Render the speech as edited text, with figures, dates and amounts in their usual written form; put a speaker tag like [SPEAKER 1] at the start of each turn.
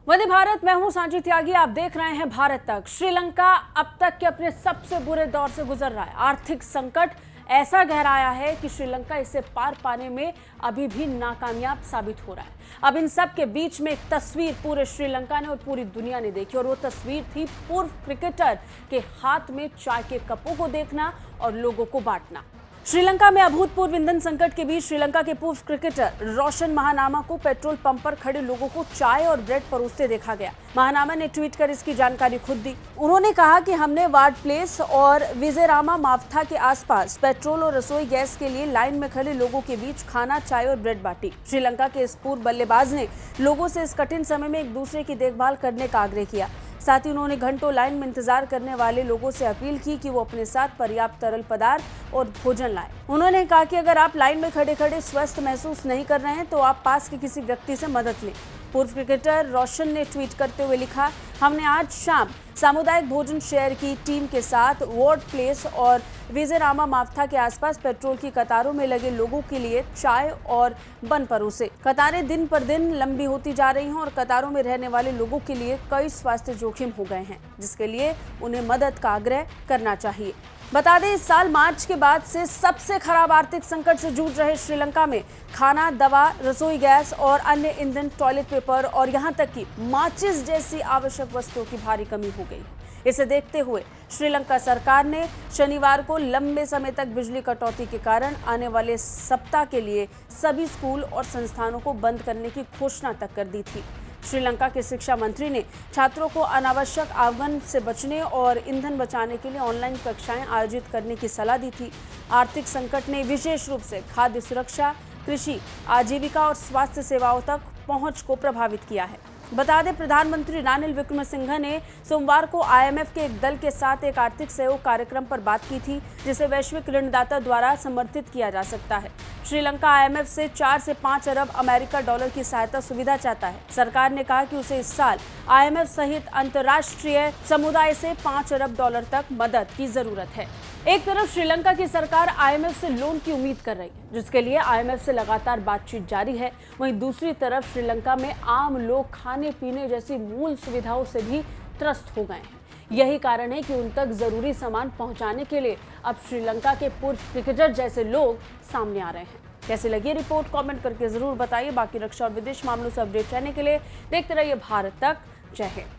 [SPEAKER 1] वंदे भारत। मैं हूं सांची त्यागी। आप देख रहे हैं भारत तक। श्रीलंका अब तक के अपने सबसे बुरे दौर से गुजर रहा है। आर्थिक संकट ऐसा गहराया है कि श्रीलंका इसे पार पाने में अभी भी नाकामयाब साबित हो रहा है। अब इन सब के बीच में एक तस्वीर पूरे श्रीलंका ने और पूरी दुनिया ने देखी, और वो तस्वीर थी पूर्व क्रिकेटर के हाथ में चाय के कपों को देखना और लोगों को बांटना। श्रीलंका में अभूतपूर्व ईंधन संकट के बीच श्रीलंका के पूर्व क्रिकेटर रोशन महानामा को पेट्रोल पंप पर खड़े लोगों को चाय और ब्रेड परोसते देखा गया। महानामा ने ट्वीट कर इसकी जानकारी खुद दी। उन्होंने कहा कि हमने वार्ड प्लेस और विजयरामा मावथा के आसपास पेट्रोल और रसोई गैस के लिए लाइन में खड़े लोगों के बीच खाना, चाय और ब्रेड बांटी। श्रीलंका के इस पूर्व बल्लेबाज ने लोगों से इस कठिन समय में एक दूसरे की देखभाल करने का आग्रह किया। साथ ही उन्होंने घंटों लाइन में इंतजार करने वाले लोगों से अपील की कि वो अपने साथ पर्याप्त तरल पदार्थ और भोजन लाएं। उन्होंने कहा कि अगर आप लाइन में खड़े खड़े स्वस्थ महसूस नहीं कर रहे हैं तो आप पास के किसी व्यक्ति से मदद लें। पूर्व क्रिकेटर रोशन ने ट्वीट करते हुए लिखा, हमने आज शाम सामुदायिक भोजन शेयर की टीम के साथ वार्ड प्लेस और विजयरामा मावथा के आसपास पेट्रोल की कतारों में लगे लोगों के लिए चाय और बन परोसे। कतारें दिन पर दिन लंबी होती जा रही हैं और कतारों में रहने वाले लोगों के लिए कई स्वास्थ्य जोखिम हो गए हैं, जिसके लिए उन्हें मदद का आग्रह करना चाहिए। बता दें, इस साल मार्च के बाद से सबसे खराब आर्थिक संकट से जूझ रहे श्रीलंका में खाना, दवा, रसोई गैस और अन्य ईंधन, टॉयलेट पेपर और यहां तक कि माचिस जैसी आवश्यक वस्तुओं की भारी कमी हो गई। इसे देखते हुए श्रीलंका सरकार ने शनिवार को लंबे समय तक बिजली कटौती के कारण आने वाले सप्ताह के लिए सभी स्कूल और संस्थानों को बंद करने की घोषणा तक कर दी थी। श्रीलंका के शिक्षा मंत्री ने छात्रों को अनावश्यक आगमन से बचने और ईंधन बचाने के लिए ऑनलाइन कक्षाएं आयोजित करने की सलाह दी थी। आर्थिक संकट ने विशेष रूप से खाद्य सुरक्षा, कृषि, आजीविका और स्वास्थ्य सेवाओं तक पहुंच को प्रभावित किया है। बता दें, प्रधानमंत्री रानिल विक्रमसिंघे ने सोमवार को IMF के एक दल के साथ एक आर्थिक सहयोग कार्यक्रम पर बात की थी, जिसे वैश्विक ऋणदाता द्वारा समर्थित किया जा सकता है। श्रीलंका IMF से 4 से 5 अरब अमेरिका डॉलर की सहायता सुविधा चाहता है। सरकार ने कहा कि उसे इस साल IMF सहित अंतर्राष्ट्रीय समुदाय से 5 अरब डॉलर तक मदद की जरूरत है। एक तरफ श्रीलंका की सरकार IMF से लोन की उम्मीद कर रही है, जिसके लिए IMF से लगातार बातचीत जारी है। वहीं दूसरी तरफ श्रीलंका में आम लोग खाने पीने जैसी मूल सुविधाओं से भी त्रस्त हो गए हैं। यही कारण है कि उन तक जरूरी सामान पहुंचाने के लिए अब श्रीलंका के पूर्व क्रिकेटर जैसे लोग सामने आ रहे हैं। कैसे लगी रिपोर्ट कमेंट करके जरूर बताइए। बाकी रक्षा और विदेश मामलों से अपडेट रहने के लिए देखते रहिए भारत तक। जय हिंद।